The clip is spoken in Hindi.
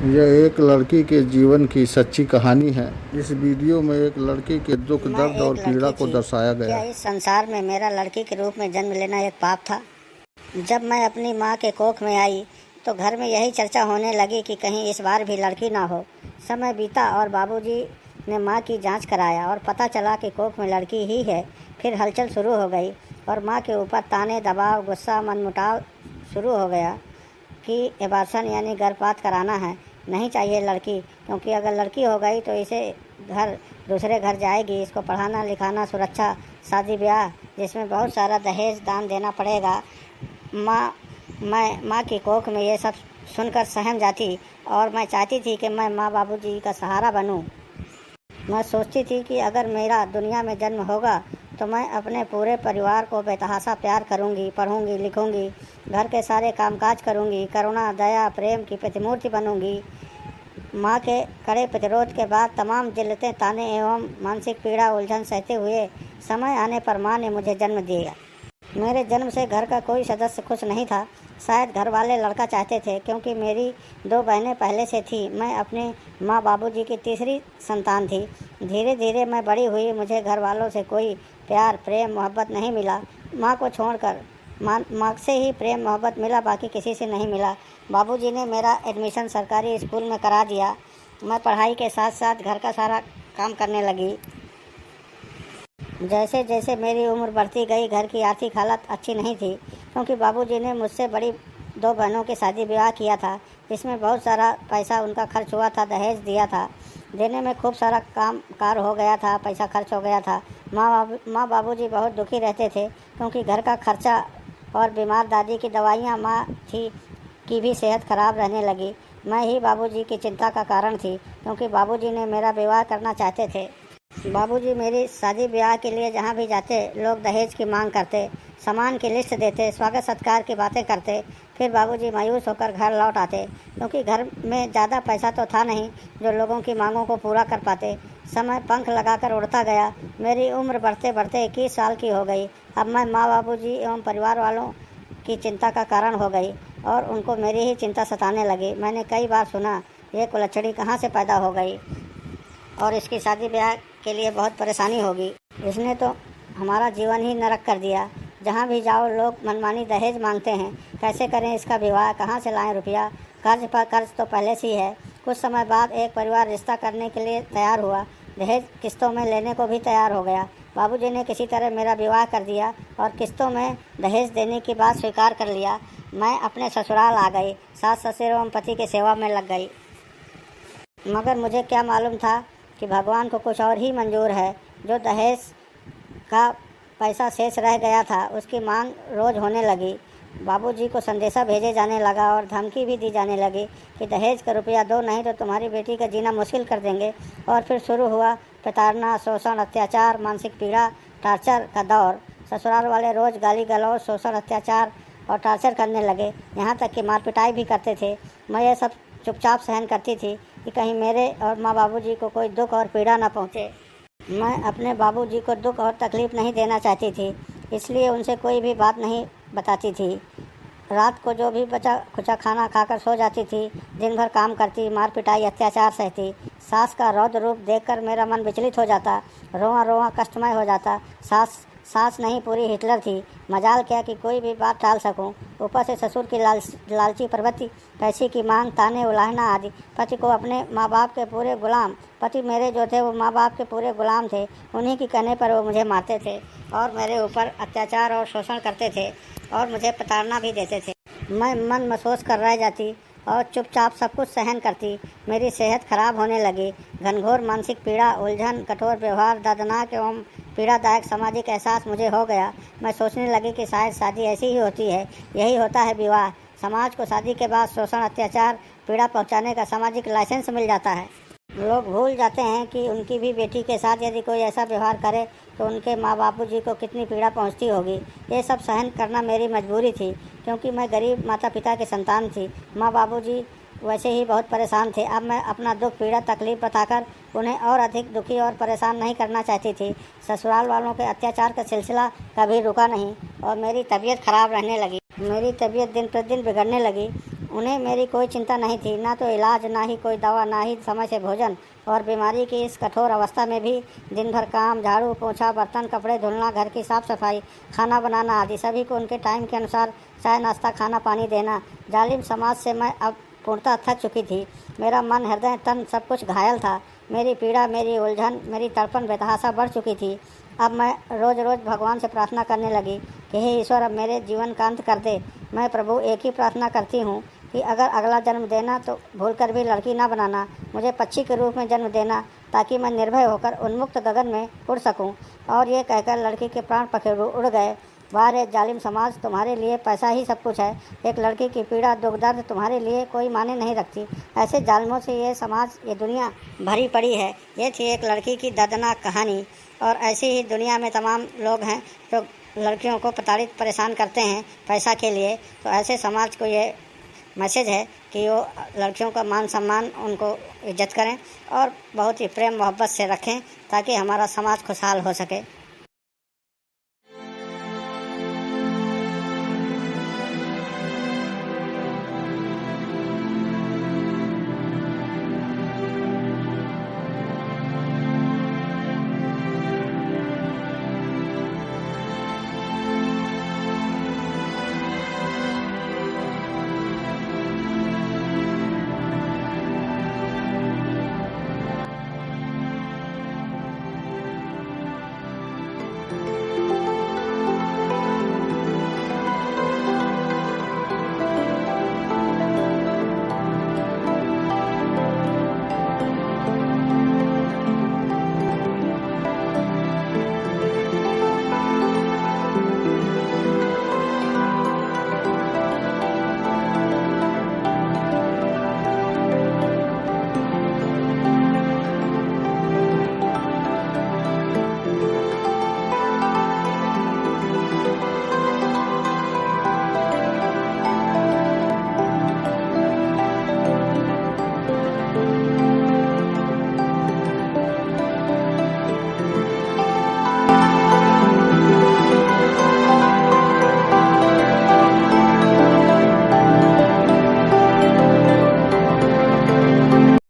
यह एक लड़की के जीवन की सच्ची कहानी है। इस वीडियो में एक लड़की के दुख, मैं दर्द और एक पीड़ा लड़की को थी। दर्शाया गया क्या है। इस संसार में मेरा लड़की के रूप में जन्म लेना एक पाप था? जब मैं अपनी माँ के कोख में आई तो घर में यही चर्चा होने लगी कि कहीं इस बार भी लड़की ना हो। समय बीता और बाबूजी ने माँ की जांच कराया और पता चला कि कोख में लड़की ही है। फिर हलचल शुरू हो गई और माँ के ऊपर ताने, दबाव, गुस्सा, मनमुटाव शुरू हो गया कि एबार्शन यानी गर्भपात कराना है, नहीं चाहिए लड़की, क्योंकि अगर लड़की हो गई तो इसे दूसरे घर जाएगी, इसको पढ़ाना लिखाना, सुरक्षा, शादी ब्याह, जिसमें बहुत सारा दहेज दान देना पड़ेगा। माँ की कोख में ये सब सुनकर सहम जाती और मैं चाहती थी कि मैं माँ बाबूजी का सहारा बनूं। मैं सोचती थी कि अगर मेरा दुनिया में जन्म होगा तो मैं अपने पूरे परिवार को बेतहाशा प्यार करूंगी, पढ़ूंगी, लिखूंगी, घर के सारे कामकाज करूंगी, करुणा, दया, प्रेम की प्रतिमूर्ति बनूंगी। माँ के कड़े प्रतिरोध के बाद तमाम जिल्लतें, ताने एवं मानसिक पीड़ा, उलझन सहते हुए समय आने पर माँ ने मुझे जन्म दिया। मेरे जन्म से घर का कोई सदस्य खुश नहीं था। शायद घर वाले लड़का चाहते थे, क्योंकि मेरी 2 बहनें पहले से थी। मैं अपने माँ बाबूजी की तीसरी संतान थी। धीरे धीरे मैं बड़ी हुई। मुझे घर वालों से कोई प्यार, प्रेम, मोहब्बत नहीं मिला। माँ को छोड़कर माँ से ही प्रेम मोहब्बत मिला, बाकी किसी से नहीं मिला। बाबूजी ने मेरा एडमिशन सरकारी स्कूल में करा दिया। मैं पढ़ाई के साथ साथ घर का सारा काम करने लगी। जैसे जैसे मेरी उम्र बढ़ती गई, घर की आर्थिक हालत अच्छी नहीं थी, क्योंकि बाबूजी ने मुझसे बड़ी 2 बहनों की शादी ब्याह किया था, जिसमें बहुत सारा पैसा उनका खर्च हुआ था, दहेज दिया था। देने में खूब सारा काम कार हो गया था, पैसा खर्च हो गया था। माँ बाबूजी बहुत दुखी रहते थे, क्योंकि घर का खर्चा और बीमार दादी की दवाइयाँ, माँ थी की भी सेहत खराब रहने लगी। मैं ही बाबूजी की चिंता का कारण थी, क्योंकि बाबूजी ने मेरा विवाह करना चाहते थे। बाबूजी मेरी शादी ब्याह के लिए जहाँ भी जाते, लोग दहेज की मांग करते, सामान की लिस्ट देते, स्वागत सत्कार की बातें करते। फिर बाबूजी मायूस होकर घर लौट आते, क्योंकि घर में ज़्यादा पैसा तो था नहीं जो लोगों की मांगों को पूरा कर पाते। समय पंख लगाकर उड़ता गया। मेरी उम्र बढ़ते बढ़ते 21 साल की हो गई। अब मैं माँ बाबूजी एवं परिवार वालों की चिंता का कारण हो गई और उनको मेरी ही चिंता सताने लगी। मैंने कई बार सुना, ये कुलच्छड़ी कहाँ से पैदा हो गई और इसकी शादी ब्याह के लिए बहुत परेशानी होगी। इसने तो हमारा जीवन ही नरक कर दिया। जहाँ भी जाओ लोग मनमानी दहेज मांगते हैं। कैसे करें इसका विवाह, कहाँ से लाएं रुपया? कर्ज पर कर्ज तो पहले से ही है। कुछ समय बाद एक परिवार रिश्ता करने के लिए तैयार हुआ। दहेज किस्तों में लेने को भी तैयार हो गया। बाबूजी ने किसी तरह मेरा विवाह कर दिया और किस्तों में दहेज देने की बात स्वीकार कर लिया। मैं अपने ससुराल आ गई। सास ससुर एवं पति की सेवा में लग गई। मगर मुझे क्या मालूम था कि भगवान को कुछ और ही मंजूर है। जो दहेज का पैसा शेष रह गया था, उसकी मांग रोज होने लगी। बाबूजी को संदेशा भेजे जाने लगा और धमकी भी दी जाने लगी कि दहेज का रुपया दो, नहीं तो तुम्हारी बेटी का जीना मुश्किल कर देंगे। और फिर शुरू हुआ प्रताड़ना, शोषण, अत्याचार, मानसिक पीड़ा, टार्चर का दौर। ससुराल वाले रोज़ गाली गलौज, शोषण, अत्याचार और टार्चर करने लगे, यहाँ तक कि मार पिटाई भी करते थे। मैं ये सब चुपचाप सहन करती थी कि कहीं मेरे और माँ बाबूजी को कोई दुख और पीड़ा न पहुँचे। मैं अपने बाबूजी को दुख और तकलीफ़ नहीं देना चाहती थी, इसलिए उनसे कोई भी बात नहीं बताती थी। रात को जो भी बचा खुचा खाना खाकर सो जाती थी। दिन भर काम करती, मार पिटाई, अत्याचार सहती। सास का रौद्र रूप देखकर मेरा मन विचलित हो जाता, रोआ रोआ कष्टमय हो जाता। सास नहीं, पूरी हिटलर थी। मजाल क्या कि कोई भी बात टाल सकूं। ऊपर से ससुर की लालची प्रवृत्ति, पैसे की मांग, ताने, उलाहना आदि। पति को अपने माँ बाप के पूरे गुलाम। पति मेरे जो थे वो माँ बाप के पूरे गुलाम थे। उन्हीं के कहने पर वो मुझे मारते थे और मेरे ऊपर अत्याचार और शोषण करते थे और मुझे प्रताड़ना भी देते थे। मैं मन महसूस कर रह जाती और चुपचाप सब कुछ सहन करती। मेरी सेहत खराब होने लगी। घनघोर मानसिक पीड़ा, उलझन, कठोर व्यवहार, दर्दनाक एवं पीड़ादायक सामाजिक एहसास मुझे हो गया। मैं सोचने लगी कि शायद शादी ऐसी ही होती है, यही होता है विवाह। समाज को शादी के बाद शोषण, अत्याचार, पीड़ा पहुंचाने का सामाजिक लाइसेंस मिल जाता है। लोग भूल जाते हैं कि उनकी भी बेटी के साथ यदि कोई ऐसा व्यवहार करे तो उनके माँ बापूजी को कितनी पीड़ा पहुंचती होगी। ये सब सहन करना मेरी मजबूरी थी, क्योंकि मैं गरीब माता पिता की संतान थी। माँ बाबूजी वैसे ही बहुत परेशान थे। अब मैं अपना दुख, पीड़ा, तकलीफ बताकर उन्हें और अधिक दुखी और परेशान नहीं करना चाहती थी। ससुराल वालों के अत्याचार का सिलसिला कभी रुका नहीं और मेरी तबीयत खराब रहने लगी। मेरी तबीयत दिन प्रतिदिन बिगड़ने लगी। उन्हें मेरी कोई चिंता नहीं थी, ना तो इलाज, ना ही कोई दवा, ना ही समय से भोजन। और बीमारी की इस कठोर अवस्था में भी दिन भर काम, झाड़ू पोछा, बर्तन कपड़े धुलना, घर की साफ सफाई, खाना बनाना आदि सभी को उनके टाइम के अनुसार चाय नाश्ता खाना पानी देना। जालिम समाज से मैं अब पूर्णतः थक चुकी थी। मेरा मन, हृदय, तन सब कुछ घायल था। मेरी पीड़ा, मेरी उलझन, मेरी तड़पन बेतहाशा बढ़ चुकी थी। अब मैं रोज़ रोज़ भगवान से प्रार्थना करने लगी कि हे ईश्वर, अब मेरे जीवन का अंत कर दे। मैं प्रभु एक ही प्रार्थना करती हूँ कि अगर अगला जन्म देना तो भूलकर भी लड़की ना बनाना, मुझे पक्षी के रूप में जन्म देना, ताकि मैं निर्भय होकर उन्मुक्त गगन में उड़ सकूं। और ये कहकर लड़की के प्राण पखेरु उड़ गए। वाह रे जालिम समाज, तुम्हारे लिए पैसा ही सब कुछ है। एक लड़की की पीड़ा, दुख, दर्द तुम्हारे लिए कोई मायने नहीं रखती। ऐसे जालिमों से ये समाज, ये दुनिया भरी पड़ी है। ये थी एक लड़की की दर्दनाक कहानी। और ऐसी ही दुनिया में तमाम लोग हैं जो लड़कियों को प्रताड़ित, परेशान करते हैं पैसा के लिए। तो ऐसे समाज को ये मैसेज है कि वो लड़कियों का मान सम्मान, उनको इज्जत करें और बहुत ही प्रेम मोहब्बत से रखें, ताकि हमारा समाज खुशहाल हो सके।